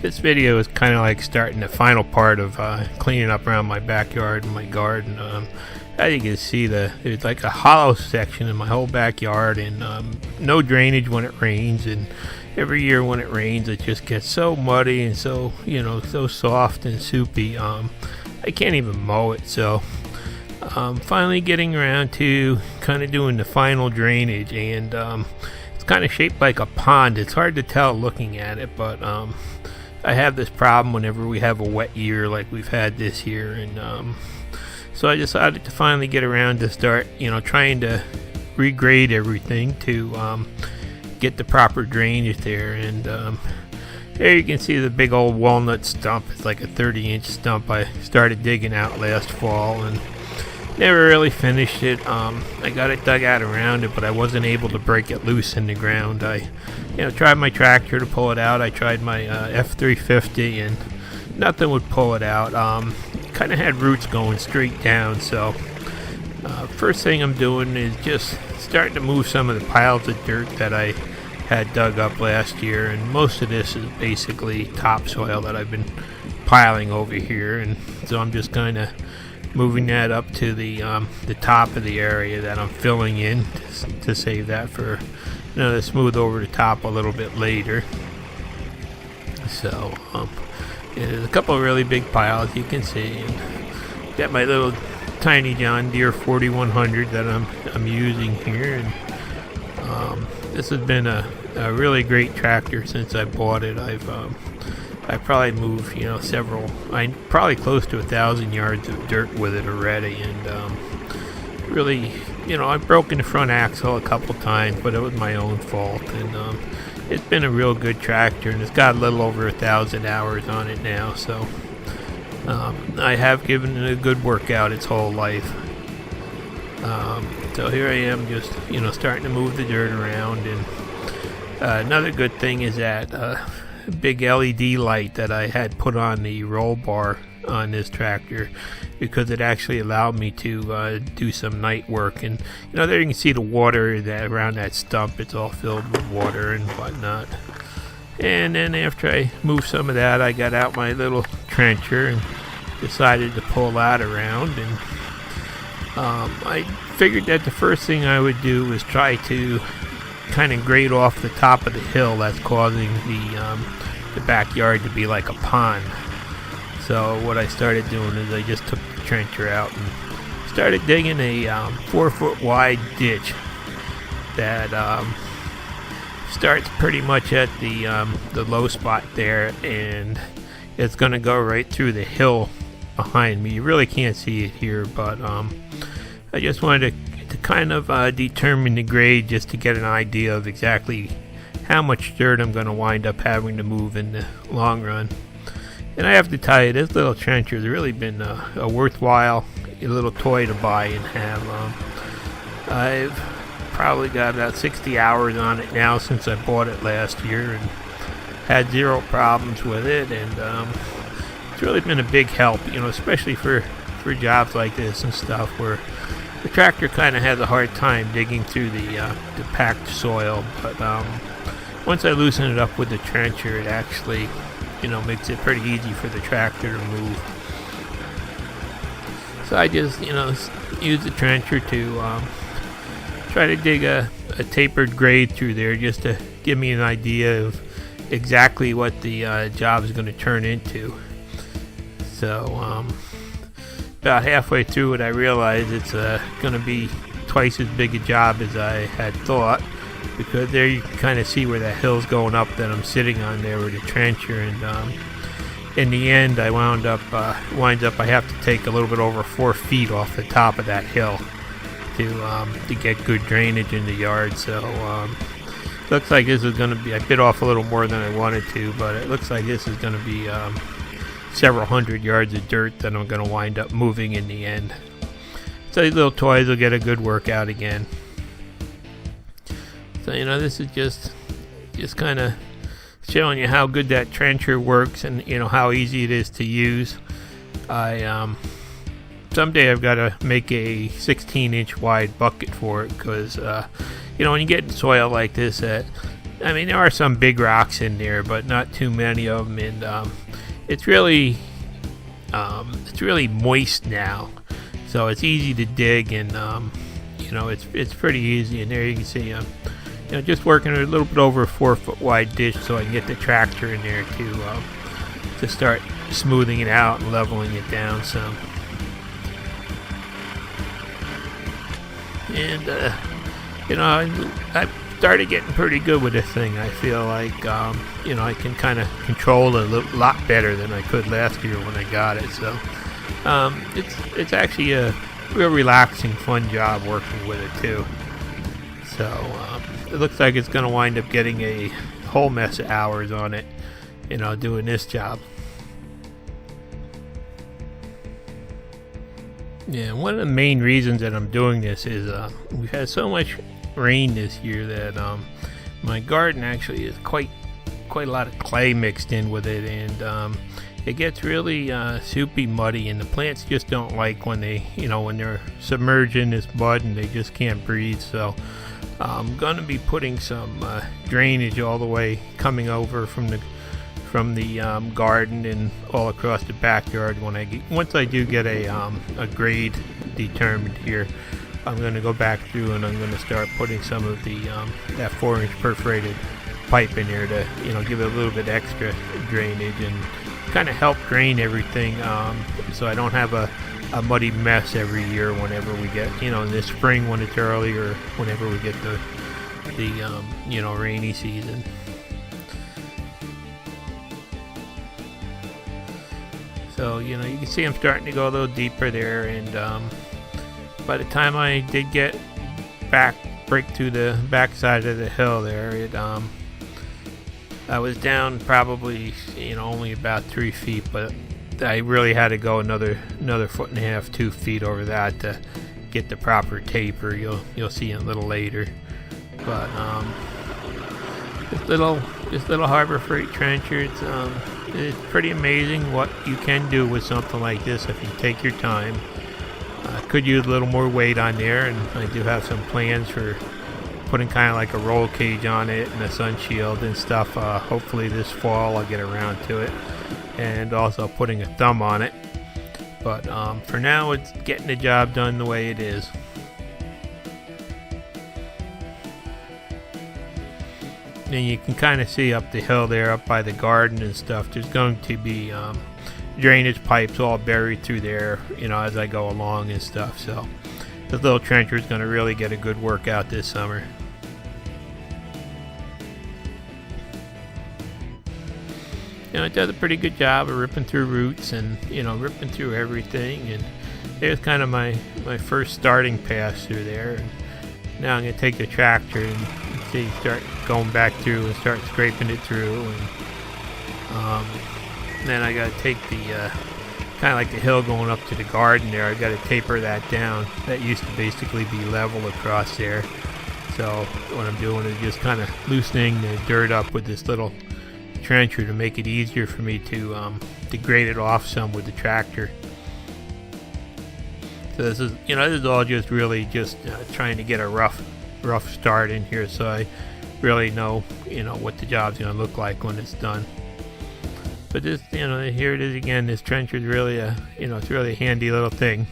This video is kind of like starting the final part of cleaning up around my backyard and my garden. As you can see, there's like a hollow section in my whole backyard, and no drainage when it rains. And every year when it rains, it just gets so muddy and so so soft and soupy. I can't even mow it. So finally getting around to kind of doing the final drainage, and it's kind of shaped like a pond. It's hard to tell looking at it, but I have this problem whenever we have a wet year like we've had this year, and so I decided to finally get around to start trying to regrade everything to get the proper drainage there. And there you can see the big old walnut stump. It's like a 30-inch stump I started digging out last fall and never really finished it. I got it dug out around it, but I wasn't able to break it loose in the ground. I tried my tractor to pull it out. I tried my F350 and nothing would pull it out. Kind of had roots going straight down. So first thing I'm doing is just starting to move some of the piles of dirt that I had dug up last year, and most of this is basically topsoil that I've been piling over here, and so I'm just kind of moving that up to the top of the area that I'm filling in to save that for to smooth over the top a little bit later. So there's a couple of really big piles you can see, and got my little tiny John Deere 4100 that I'm using here, and this has been a really great tractor since I bought it. I probably moved probably close to 1,000 yards of dirt with it already, and really I've broken the front axle a couple times, but it was my own fault. And it's been a real good tractor, and it's got a little over 1,000 hours on it now, so I have given it a good workout its whole life. So here I am just starting to move the dirt around. And another good thing is that big LED light that I had put on the roll bar on this tractor, because it actually allowed me to do some night work. And there you can see the water that around that stump. It's all filled with water and whatnot. And then after I moved some of that, I got out my little trencher and decided to pull that around. And I figured that the first thing I would do was try to kind of grade off the top of the hill that's causing the backyard to be like a pond. So what I started doing is I just took the trencher out and started digging a 4-foot wide ditch that starts pretty much at the low spot there, and it's going to go right through the hill behind me. You really can't see it here, but I just wanted to kind of determine the grade just to get an idea of exactly how much dirt I'm going to wind up having to move in the long run. And I have to tell you, this little trencher has really been a worthwhile little toy to buy and have. I've probably got about 60 hours on it now since I bought it last year, and had zero problems with it. And it's really been a big help, especially for jobs like this and stuff where the tractor kind of has a hard time digging through the packed soil. But once I loosen it up with the trencher, it actually makes it pretty easy for the tractor to move. So I just use the trencher to try to dig a tapered grade through there, just to give me an idea of exactly what the job is going to turn into. So about halfway through it, I realized it's going to be twice as big a job as I had thought, because there you can kind of see where that hill's going up that I'm sitting on there with the trencher. And in the end, I winds up I have to take a little bit over 4 feet off the top of that hill to get good drainage in the yard. So looks like this is going to be, I bit off a little more than I wanted to, but it looks like this is going to be several hundred yards of dirt that I'm going to wind up moving in the end. So these little toys will get a good workout again. So this is just kind of showing you how good that trencher works, and how easy it is to use. Someday I've got to make a 16-inch wide bucket for it, because when you get in soil like this that I mean, there are some big rocks in there, but not too many of them, and it's really moist now, so it's easy to dig, and it's pretty easy. And there you can see just working a little bit over a 4-foot wide ditch so I can get the tractor in there to start smoothing it out and leveling it down some. And I started getting pretty good with this thing. I feel like I can kind of control it a lot better than I could last year when I got it. So it's actually a real relaxing, fun job working with it too. So it looks like it's going to wind up getting a whole mess of hours on it, doing this job. Yeah, one of the main reasons that I'm doing this is we've had so much rain this year that my garden actually is quite a lot of clay mixed in with it, and it gets really soupy, muddy, and the plants just don't like when they're submerged in this mud and they just can't breathe. So I'm gonna be putting some drainage all the way coming over from the garden and all across the backyard. Once I do get a grade determined here, I'm going to go back through and I'm going to start putting some of that 4-inch perforated pipe in there to give it a little bit extra drainage and kind of help drain everything, so I don't have a muddy mess every year whenever we get in this spring when it's early, or whenever we get the rainy season. So you can see I'm starting to go a little deeper there, and by the time I did break through the backside of the hill there, I was down probably only about 3 feet, but I really had to go another 1.5 2 feet over that to get the proper taper. You'll see it a little later, but this little Harbor Freight trencher, it's pretty amazing what you can do with something like this if you take your time. I could use a little more weight on there, and I do have some plans for putting kind of like a roll cage on it and a sun shield and stuff. Hopefully this fall I'll get around to it, and also putting a thumb on it. But for now, it's getting the job done the way it is. And you can kind of see up the hill there, up by the garden and stuff, there's going to be drainage pipes all buried through there, as I go along and stuff. So this little trencher is going to really get a good workout this summer. It does a pretty good job of ripping through roots and ripping through everything. And there's kind of my first starting pass through there. And now I'm going to take the tractor and start going back through and start scraping it through, and then I got to take the kind of like the hill going up to the garden there. I got to taper that down. That used to basically be level across there. So what I'm doing is just kind of loosening the dirt up with this little trencher to make it easier for me to grade it off some with the tractor. So this is all just really just trying to get a rough start in here, so I really know what the job's gonna look like when it's done. But this, here it is again. This trencher is really it's really a handy little thing.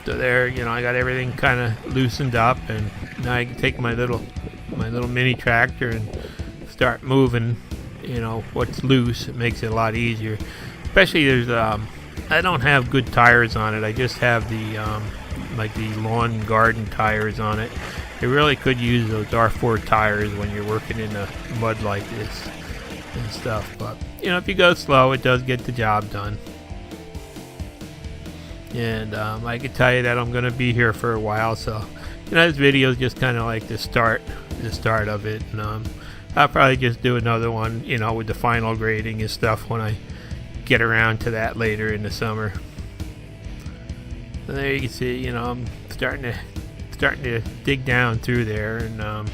So there, I got everything kind of loosened up, and now I can take my little mini tractor and start moving. What's loose. It makes it a lot easier. Especially there's I don't have good tires on it. I just have the like the lawn garden tires on it. You really could use those R4 tires when you're working in the mud like this and stuff. But if you go slow, it does get the job done. And I can tell you that I'm going to be here for a while, so this video is just kind of like the start of it. And I'll probably just do another one, with the final grading and stuff when I get around to that later in the summer. So there you can see, I'm starting to dig down through there, and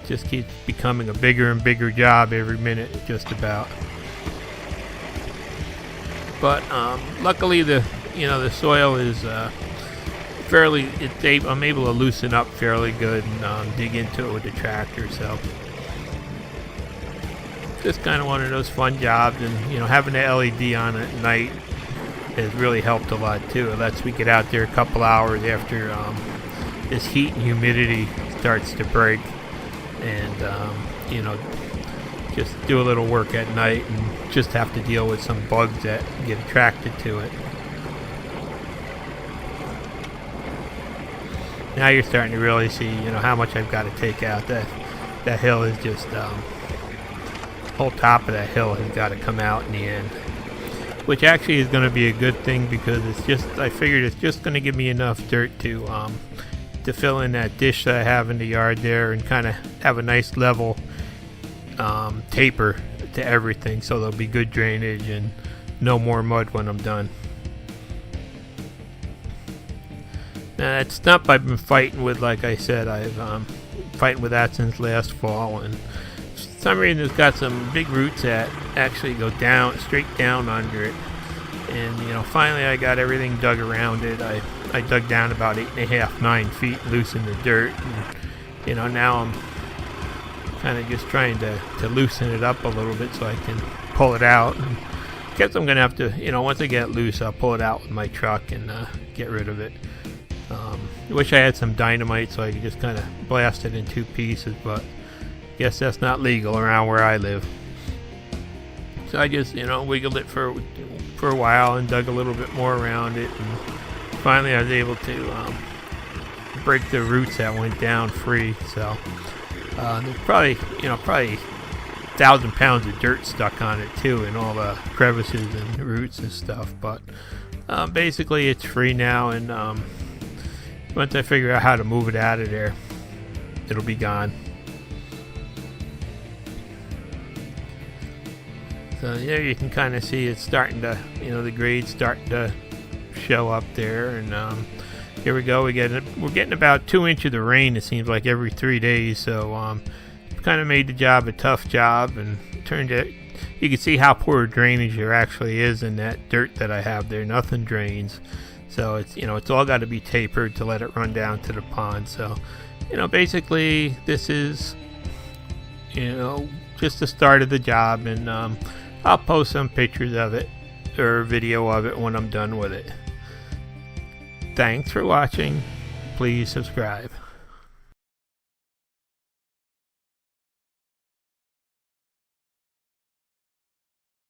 just keeps becoming a bigger and bigger job every minute, just about. But luckily the soil is I'm able to loosen up fairly good and dig into it with the tractor. So just kind of one of those fun jobs, and having the LED on at night has really helped a lot too. It lets me get out there a couple hours after this heat and humidity starts to break, and just do a little work at night and just have to deal with some bugs that get attracted to it. Now you're starting to really see, how much I've got to take out. That hill is just, whole top of that hill has got to come out in the end. Which actually is going to be a good thing, because I figured it's just going to give me enough dirt to fill in that ditch that I have in the yard there, and kind of have a nice level taper to everything, so there'll be good drainage and no more mud when I'm done. Now that stump I've been fighting with, like I said, I've fighting with that since last fall, and for some reason it's got some big roots that actually go down, straight down under it. And finally I got everything dug around it. I dug down about 8.5, 9 feet, loosened the dirt, and now I'm kind of just trying to loosen it up a little bit so I can pull it out. And I guess I'm gonna have to, once I get it loose, I'll pull it out with my truck and get rid of it. I wish I had some dynamite so I could just kind of blast it in 2 pieces, but I guess that's not legal around where I live. So I just, wiggled it for a while and dug a little bit more around it, and finally I was able to break the roots that went down free. So there's probably 1,000 pounds of dirt stuck on it too, and all the crevices and roots and stuff. But basically it's free now, and once I figure out how to move it out of there, it'll be gone. So there you can kind of see it's starting to, the grade's starting to show up there. And here we go. We're getting about 2 inches of rain, it seems like, every 3 days. So kind of made the job a tough job, and turned it. You can see how poor drainage there actually is in that dirt that I have there. Nothing drains. So it's it's all got to be tapered to let it run down to the pond. So basically this is just the start of the job, and I'll post some pictures of it or video of it when I'm done with it. Thanks for watching. Please subscribe.